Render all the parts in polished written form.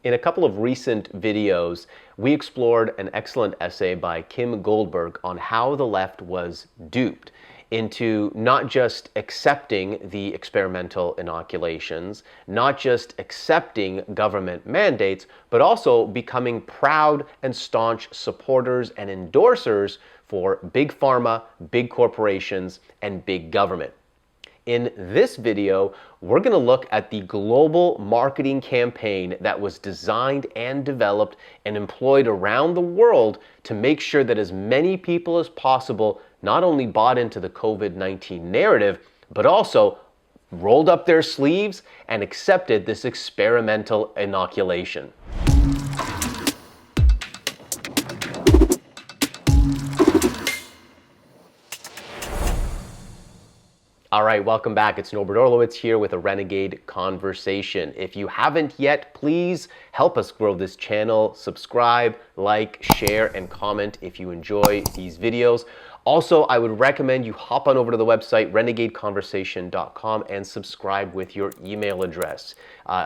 In a couple of recent videos, we explored an excellent essay by Kim Goldberg on how the left was duped into not just accepting the experimental inoculations, not just accepting government mandates, but also becoming proud and staunch supporters and endorsers for big pharma, big corporations, and big government. In this video, we're going to look at the global marketing campaign that was designed and developed and employed around the world to make sure that as many people as possible not only bought into the COVID-19 narrative, but also rolled up their sleeves and accepted this experimental inoculation. All right, welcome back. It's Norbert Orlowitz here with a Renegade Conversation. If you haven't yet, please help us grow this channel. Subscribe, like, share, and comment if you enjoy these videos. Also, I would recommend you hop on over to the website, renegadeconversation.com, and subscribe with your email address.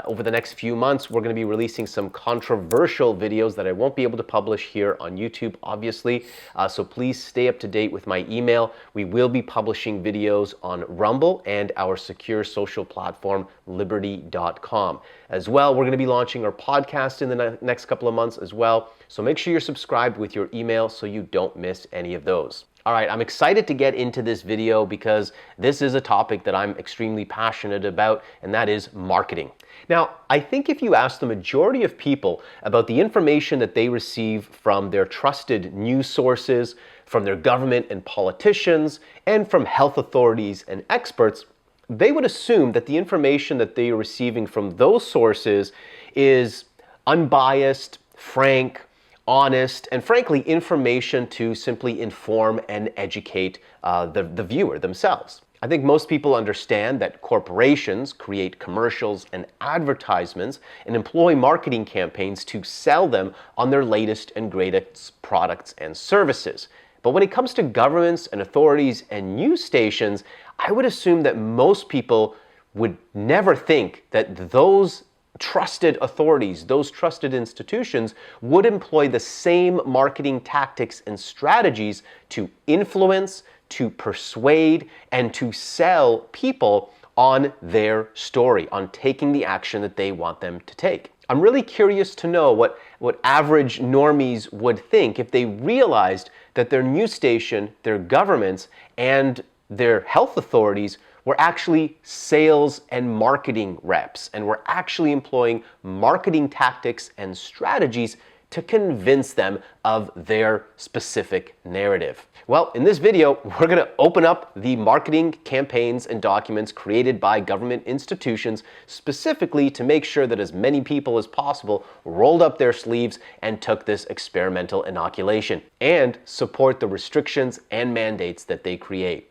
Over the next few months, we're going to be releasing some controversial videos that I won't be able to publish here on YouTube, obviously. So please stay up to date with my email. We will be publishing videos on Rumble and our secure social platform, liberty.com. As well, we're going to be launching our podcast in the next couple of months as well. So make sure you're subscribed with your email so you don't miss any of those. All right, I'm excited to get into this video because this is a topic that I'm extremely passionate about, and that is marketing. Now, I think if you ask the majority of people about the information that they receive from their trusted news sources, from their government and politicians, and from health authorities and experts, they would assume that the information that they are receiving from those sources is unbiased, frank, honest, and frankly, information to simply inform and educate the viewer themselves. I think most people understand that corporations create commercials and advertisements and employ marketing campaigns to sell them on their latest and greatest products and services. But when it comes to governments and authorities and news stations, I would assume that most people would never think that those trusted authorities, those trusted institutions would employ the same marketing tactics and strategies to influence, to persuade, and to sell people on their story, on taking the action that they want them to take. I'm really curious to know what average normies would think if they realized that their news station, their governments, and their health authorities were actually sales and marketing reps, and we're actually employing marketing tactics and strategies to convince them of their specific narrative. Well, in this video, we're going to open up the marketing campaigns and documents created by government institutions specifically to make sure that as many people as possible rolled up their sleeves and took this experimental inoculation and support the restrictions and mandates that they create.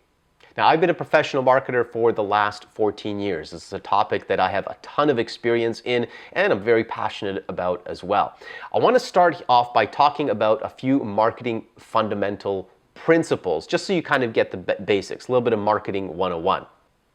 Now, I've been a professional marketer for the last 14 years. This is a topic that I have a ton of experience in and I'm very passionate about as well. I want to start off by talking about a few marketing fundamental principles, just so you kind of get the basics, a little bit of marketing 101.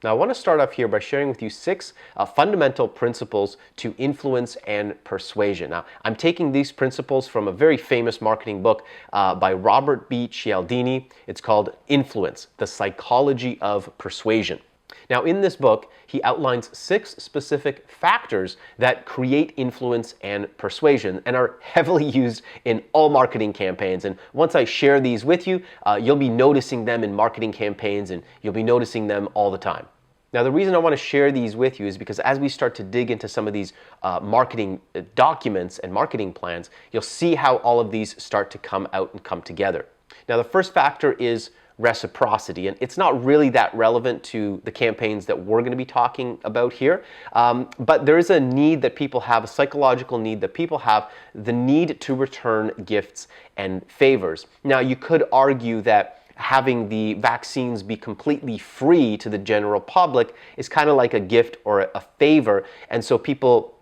Now, I want to start off here by sharing with you 6 fundamental principles to influence and persuasion. Now, I'm taking these principles from a very famous marketing book by Robert B. Cialdini. It's called Influence, the Psychology of Persuasion. Now, in this book, he outlines 6 specific factors that create influence and persuasion and are heavily used in all marketing campaigns. And once I share these with you, you'll be noticing them in marketing campaigns and you'll be noticing them all the time. Now, the reason I want to share these with you is because as we start to dig into some of these marketing documents and marketing plans, you'll see how all of these start to come out and come together. Now, the first factor is reciprocity, and it's not really that relevant to the campaigns that we're going to be talking about here, but there is a need that people have, a psychological need that people have, the need to return gifts and favors. Now, you could argue that having the vaccines be completely free to the general public is kind of like a gift or a favor, and so people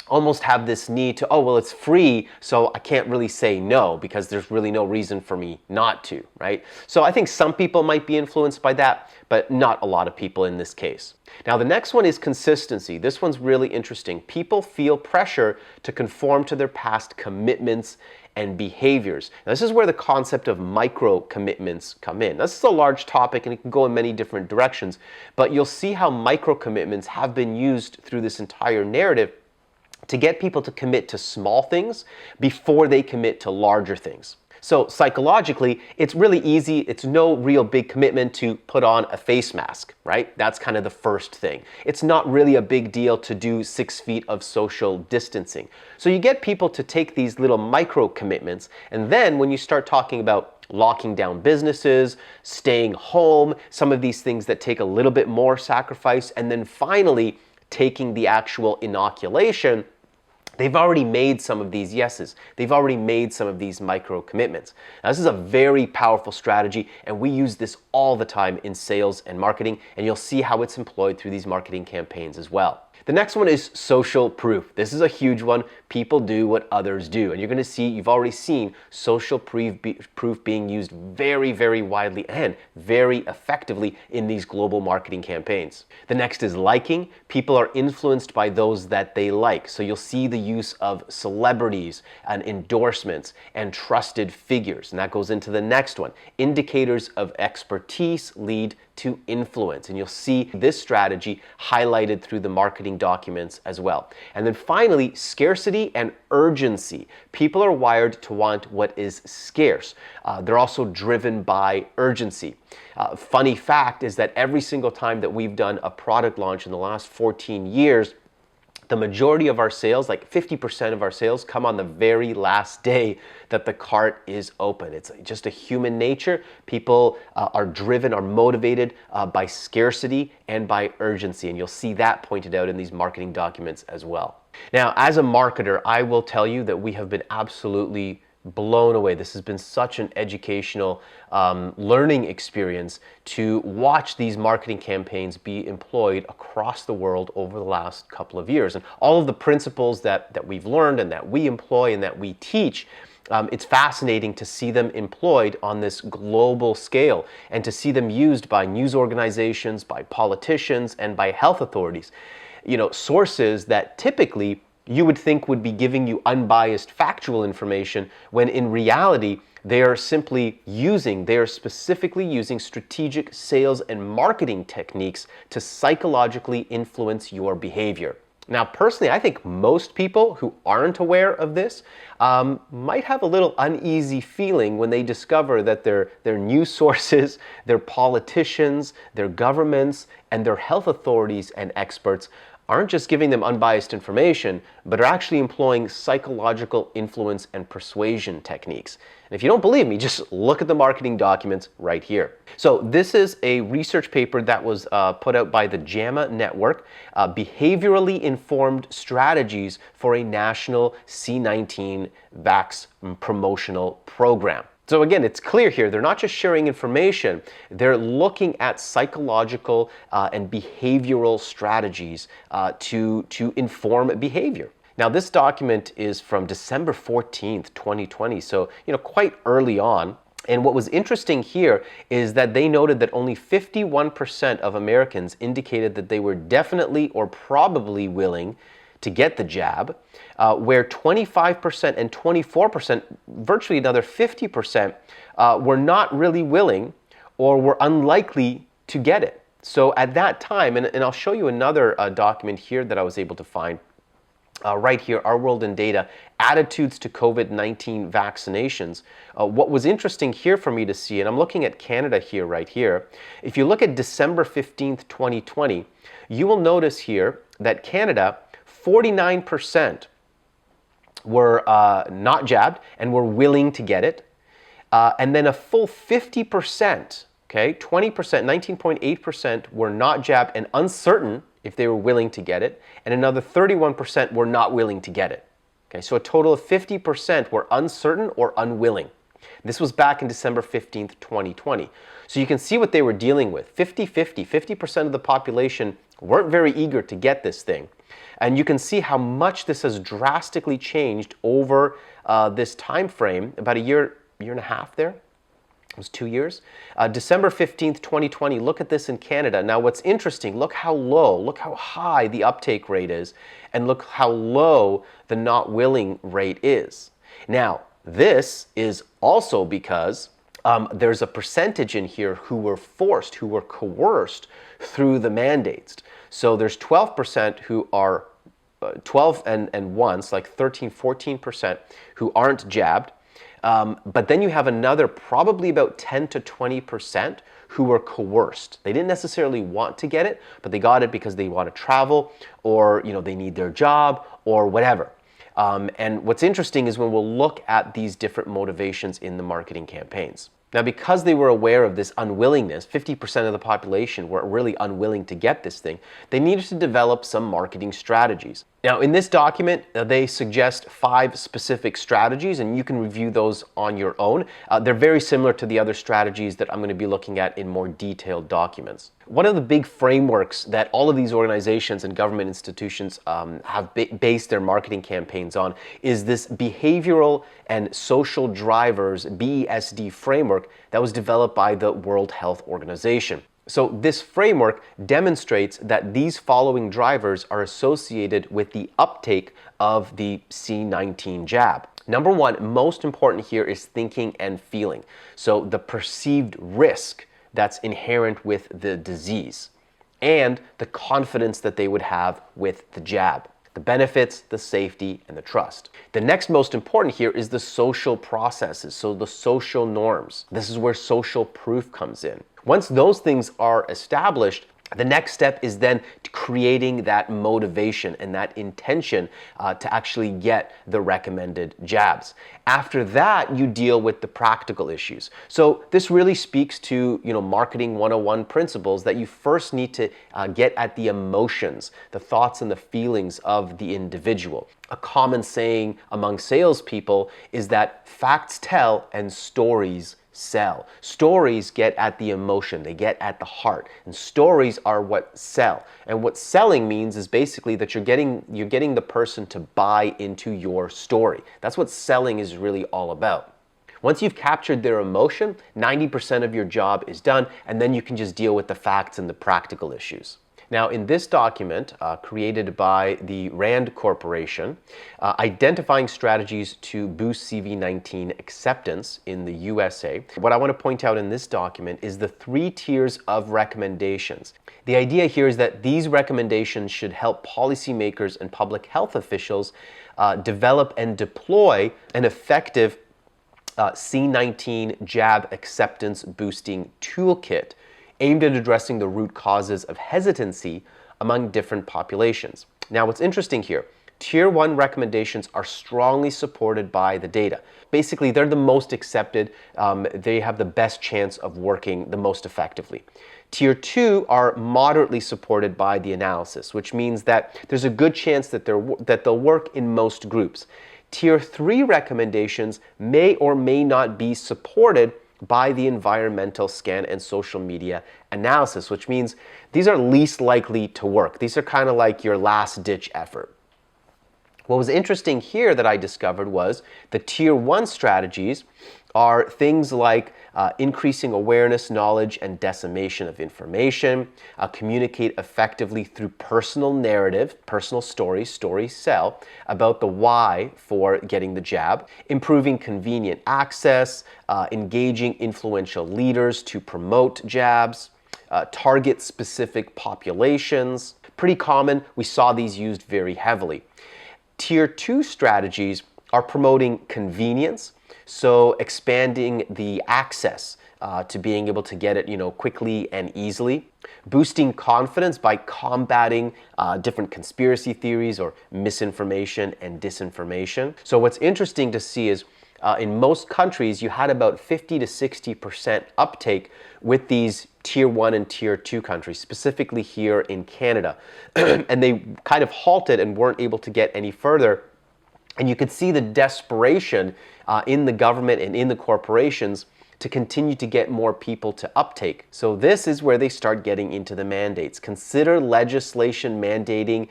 almost have this need to, oh, well, it's free, so I can't really say no because there's really no reason for me not to, right? So I think some people might be influenced by that, but not a lot of people in this case. Now, the next one is consistency. This one's really interesting. People feel pressure to conform to their past commitments and behaviors. Now, this is where the concept of micro commitments come in. This is a large topic and it can go in many different directions, but you'll see how micro commitments have been used through this entire narrative to get people to commit to small things before they commit to larger things. So psychologically, it's really easy. It's no real big commitment to put on a face mask, right? That's kind of the first thing. It's not really a big deal to do 6 feet of social distancing. So you get people to take these little micro commitments, and then when you start talking about locking down businesses, staying home, some of these things that take a little bit more sacrifice, and then finally taking the actual inoculation, they've already made some of these yeses. They've already made some of these micro commitments. Now, this is a very powerful strategy, and we use this all the time in sales and marketing, and you'll see how it's employed through these marketing campaigns as well. The next one is social proof. This is a huge one. People do what others do. And you're going to see, you've already seen social proof being used very, very widely and very effectively in these global marketing campaigns. The next is liking. People are influenced by those that they like. So you'll see the use of celebrities and endorsements and trusted figures. And that goes into the next one. Indicators of expertise lead to influence. And you'll see this strategy highlighted through the marketing documents as well. And then finally, scarcity and urgency. People are wired to want what is scarce. They're also driven by urgency. Funny fact is that every single time that we've done a product launch in the last 14 years, the majority of our sales, like 50% of our sales, come on the very last day that the cart is open. It's just a human nature. People are driven, are motivated by scarcity and by urgency. And you'll see that pointed out in these marketing documents as well. Now, as a marketer, I will tell you that we have been absolutely blown away. This has been such an educational learning experience to watch these marketing campaigns be employed across the world over the last couple of years. And all of the principles that we've learned and that we employ and that we teach, it's fascinating to see them employed on this global scale and to see them used by news organizations, by politicians, and by health authorities. You know, sources that typically you would think would be giving you unbiased factual information, when in reality, they are specifically using strategic sales and marketing techniques to psychologically influence your behavior. Now, personally, I think most people who aren't aware of this might have a little uneasy feeling when they discover that their news sources, their politicians, their governments, and their health authorities and experts aren't just giving them unbiased information, but are actually employing psychological influence and persuasion techniques. And if you don't believe me, just look at the marketing documents right here. So this is a research paper that was put out by the JAMA Network, Behaviorally Informed Strategies for a National C-19 Vax Promotional Program. So again, it's clear here, they're not just sharing information, they're looking at psychological and behavioral strategies to inform behavior. Now, this document is from December 14th, 2020, so quite early on. And what was interesting here is that they noted that only 51% of Americans indicated that they were definitely or probably willing to get the jab, where 25% and 24%, virtually another 50%, were not really willing or were unlikely to get it. So at that time, and I'll show you another document here that I was able to find, right here, Our World in Data, Attitudes to COVID-19 Vaccinations. What was interesting here for me to see, and I'm looking at Canada here, right here, if you look at December 15th, 2020, you will notice here that Canada, 49% were not jabbed and were willing to get it. And then a full 50%, okay, 20%, 19.8% were not jabbed and uncertain if they were willing to get it. And another 31% were not willing to get it. Okay, so a total of 50% were uncertain or unwilling. This was back in December 15th, 2020. So you can see what they were dealing with. 50% of the population weren't very eager to get this thing. And you can see how much this has drastically changed over this time frame, about a year and a half there. It was 2 years. December 15th, 2020, look at this in Canada. Now what's interesting, look how low, look how high the uptake rate is, and look how low the not willing rate is. Now, this is also because there's a percentage in here who were forced, who were coerced through the mandates. So there's 12% who are 12 and once, like 13, 14% who aren't jabbed. But then you have another, probably about 10 to 20% who were coerced. They didn't necessarily want to get it, but they got it because they want to travel, or they need their job, or whatever. And what's interesting is when we'll look at these different motivations in the marketing campaigns. Now, because they were aware of this unwillingness, 50% of the population were really unwilling to get this thing, they needed to develop some marketing strategies. Now, in this document, they suggest 5 specific strategies, and you can review those on your own. They're very similar to the other strategies that I'm going to be looking at in more detailed documents. One of the big frameworks that all of these organizations and government institutions have based their marketing campaigns on is this behavioral and social drivers BeSD framework that was developed by the World Health Organization. So this framework demonstrates that these following drivers are associated with the uptake of the C19 jab. Number one, most important here, is thinking and feeling. So the perceived risk that's inherent with the disease and the confidence that they would have with the jab. The benefits, the safety, and the trust. The next most important here is the social processes, so the social norms. This is where social proof comes in. Once those things are established, the next step is then creating that motivation and that intention to actually get the recommended jabs. After that, you deal with the practical issues. So this really speaks to marketing 101 principles, that you first need to get at the emotions, the thoughts and the feelings of the individual. A common saying among salespeople is that facts tell and stories sell. Stories get at the emotion, they get at the heart, and stories are what sell. And what selling means is basically that you're getting the person to buy into your story. That's what selling is really all about. Once you've captured their emotion, 90% of your job is done, and then you can just deal with the facts and the practical issues. Now, in this document created by the RAND Corporation, identifying strategies to boost CV19 acceptance in the USA, what I want to point out in this document is the 3 tiers of recommendations. The idea here is that these recommendations should help policymakers and public health officials develop and deploy an effective C19 jab acceptance boosting toolkit aimed at addressing the root causes of hesitancy among different populations. Now, what's interesting here, Tier 1 recommendations are strongly supported by the data. Basically, they're the most accepted. They have the best chance of working the most effectively. Tier 2 are moderately supported by the analysis, which means that there's a good chance that they'll work in most groups. Tier 3 recommendations may or may not be supported by the environmental scan and social media analysis, which means these are least likely to work. These are kind of like your last ditch effort. What was interesting here that I discovered was the Tier 1 strategies are things like increasing awareness, knowledge, and dissemination of information, communicate effectively through personal narrative, personal stories sell, about the why for getting the jab, improving convenient access, engaging influential leaders to promote jabs, target specific populations. Pretty common, we saw these used very heavily. Tier 2 strategies are promoting convenience, so expanding the access to being able to get it, quickly and easily. Boosting confidence by combating different conspiracy theories or misinformation and disinformation. So what's interesting to see is in most countries, you had about 50 to 60% uptake with these Tier 1 and Tier 2 countries, specifically here in Canada. And they kind of halted and weren't able to get any further. And you could see the desperation in the government and in the corporations to continue to get more people to uptake. So this is where they start getting into the mandates. Consider legislation mandating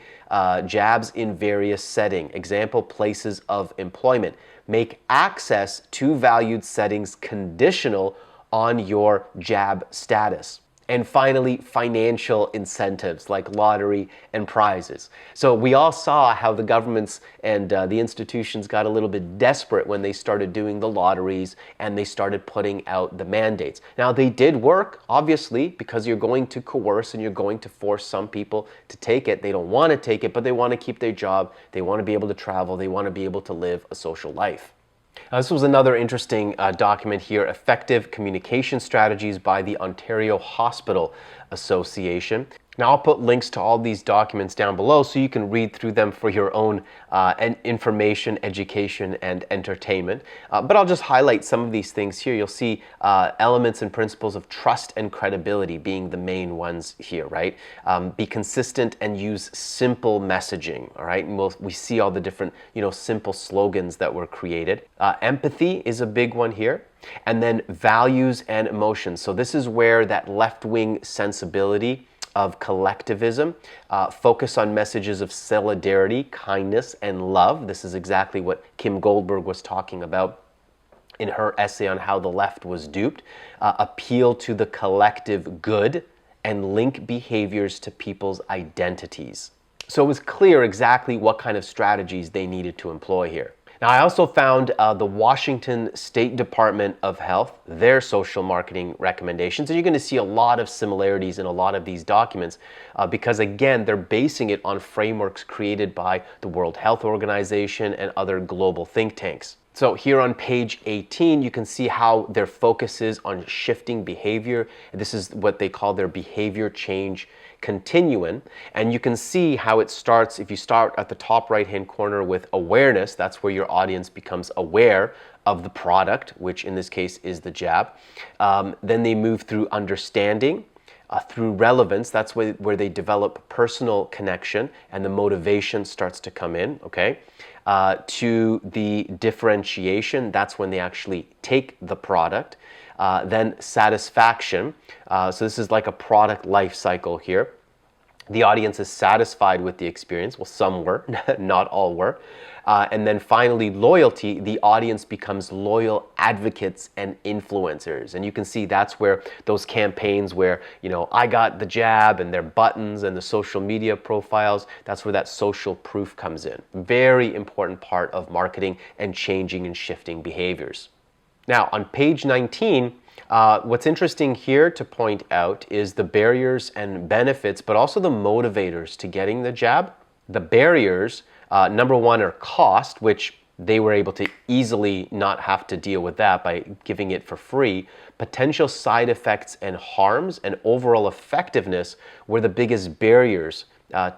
jabs in various settings. Example, places of employment. Make access to valued settings conditional on your jab status. And finally, financial incentives like lottery and prizes. So we all saw how the governments and the institutions got a little bit desperate when they started doing the lotteries and they started putting out the mandates. Now, they did work, obviously, because you're going to coerce and you're going to force some people to take it. They don't want to take it, but they want to keep their job. They want to be able to travel. They want to be able to live a social life. This was another interesting document here, Effective Communication Strategies by the Ontario Hospital Association. Now, I'll put links to all these documents down below so you can read through them for your own information, education, and entertainment. But I'll just highlight some of these things here. You'll see elements and principles of trust and credibility being the main ones here, right? Be consistent and use simple messaging, all right? And we see all the different, simple slogans that were created. Empathy is a big one here. And then values and emotions. So this is where that left-wing sensibility of collectivism, focus on messages of solidarity, kindness, and love. This is exactly what Kim Goldberg was talking about in her essay on how the left was duped. Appeal to the collective good and link behaviors to people's identities. So it was clear exactly what kind of strategies they needed to employ here. Now, I also found the Washington State Department of Health, their social marketing recommendations, and you're going to see a lot of similarities in a lot of these documents because, again, they're basing it on frameworks created by the World Health Organization and other global think tanks. So here on page 18, you can see how their focus is on shifting behavior. This is what they call their behavior change continuum. And you can see how it starts. If you start at the top right-hand corner with awareness, that's where your audience becomes aware of the product, which in this case is the jab. Then they move through understanding, through relevance. That's where they develop personal connection and the motivation starts to come in, okay? To the differentiation, that's when they actually take the product. Then satisfaction, so this is like a product life cycle here. The audience is satisfied with the experience. Well, some were, not all were. And then finally, loyalty, the audience becomes loyal advocates and influencers. And you can see that's where those campaigns where, I got the jab and their buttons and the social media profiles, that's where that social proof comes in. Very important part of marketing and changing and shifting behaviors. Now, on page 19, what's interesting here to point out is the barriers and benefits, but also the motivators to getting the jab. The barriers, number one, are cost, which they were able to easily not have to deal with that by giving it for free. Potential side effects and harms and overall effectiveness were the biggest barriers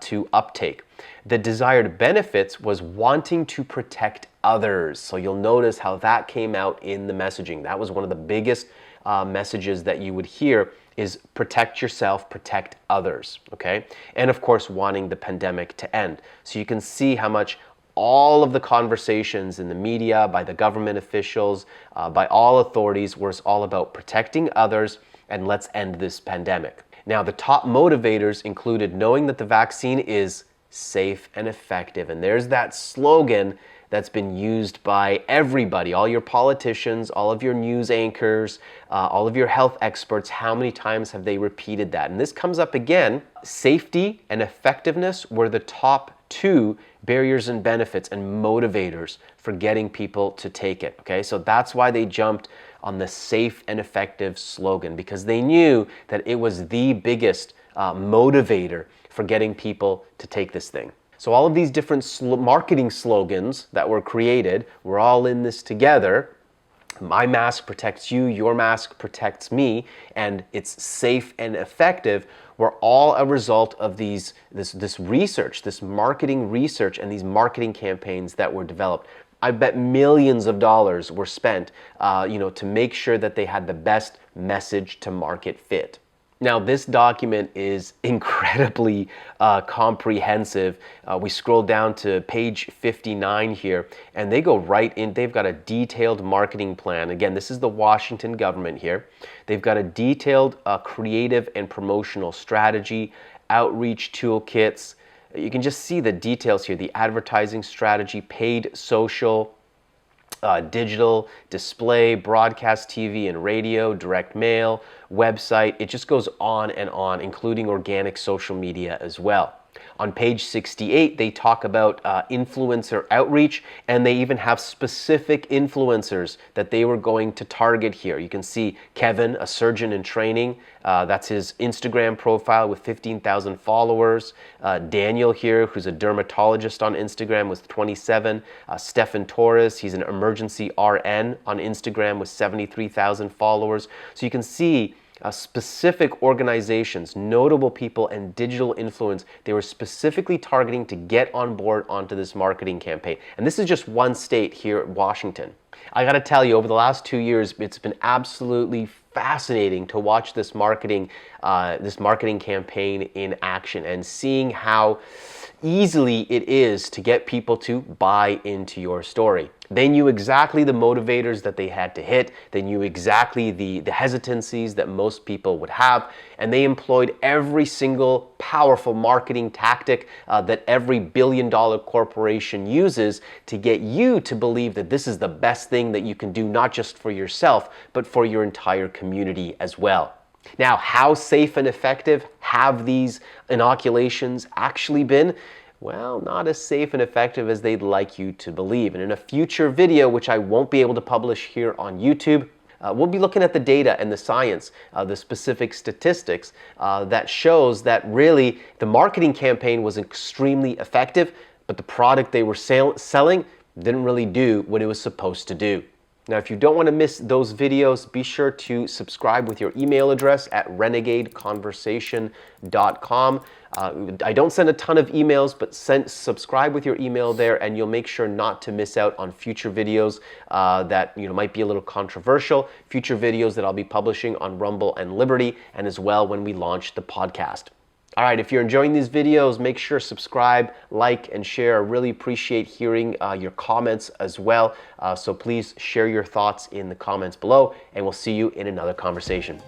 to uptake. The desired benefits was wanting to protect others. So you'll notice how that came out in the messaging. That was one of the biggest messages that you would hear is protect yourself, protect others, okay? And of course, wanting the pandemic to end. So you can see how much all of the conversations in the media, by the government officials, by all authorities, was all about protecting others and let's end this pandemic. Now, the top motivators included knowing that the vaccine is safe and effective. And there's that slogan that's been used by everybody, all your politicians, all of your news anchors, all of your health experts. How many times have they repeated that? And this comes up again. Safety and effectiveness were the top two barriers and benefits and motivators for getting people to take it, okay? So that's why they jumped on the safe and effective slogan, because they knew that it was the biggest motivator for getting people to take this thing. So all of these different marketing slogans that were created, we're all in this together. My mask protects you, your mask protects me, and it's safe and effective, were all a result of this research, this marketing research and these marketing campaigns that were developed. I bet millions of dollars were spent to make sure that they had the best message to market fit. Now, this document is incredibly comprehensive. We scroll down to page 59 here, and they go right in. They've got a detailed marketing plan. Again, this is the Washington government here. They've got a detailed creative and promotional strategy, outreach toolkits. You can just see the details here, the advertising strategy, paid social, digital, display, broadcast TV and radio, direct mail, website. It just goes on, including organic social media as well. On page 68, they talk about influencer outreach, and they even have specific influencers that they were going to target here. You can see Kevin, a surgeon in training. That's his Instagram profile with 15,000 followers. Daniel here, who's a dermatologist on Instagram with 27. Stefan Torres, he's an emergency RN on Instagram with 73,000 followers. So you can see specific organizations, notable people, and digital influence they were specifically targeting to get on board onto this marketing campaign. And this is just one state here at Washington. I gotta tell you, over the last 2 years, it's been absolutely fascinating to watch this marketing campaign in action and seeing how easily it is to get people to buy into your story. They knew exactly the motivators that they had to hit. They knew exactly the hesitancies that most people would have, and they employed every single powerful marketing tactic that every billion-dollar corporation uses to get you to believe that this is the best thing that you can do, not just for yourself, but for your entire community as well. Now, how safe and effective have these inoculations actually been? Well, not as safe and effective as they'd like you to believe. And in a future video, which I won't be able to publish here on YouTube, we'll be looking at the data and the science, the specific statistics that shows that really the marketing campaign was extremely effective, but the product they were selling didn't really do what it was supposed to do. Now, if you don't want to miss those videos, be sure to subscribe with your email address at renegadeconversation.com. I don't send a ton of emails, but subscribe with your email there, and you'll make sure not to miss out on future videos that might be a little controversial, future videos that I'll be publishing on Rumble and Liberty, and as well when we launch the podcast. All right, if you're enjoying these videos, make sure to subscribe, like, and share. I really appreciate hearing your comments as well. So please share your thoughts in the comments below, and we'll see you in another conversation.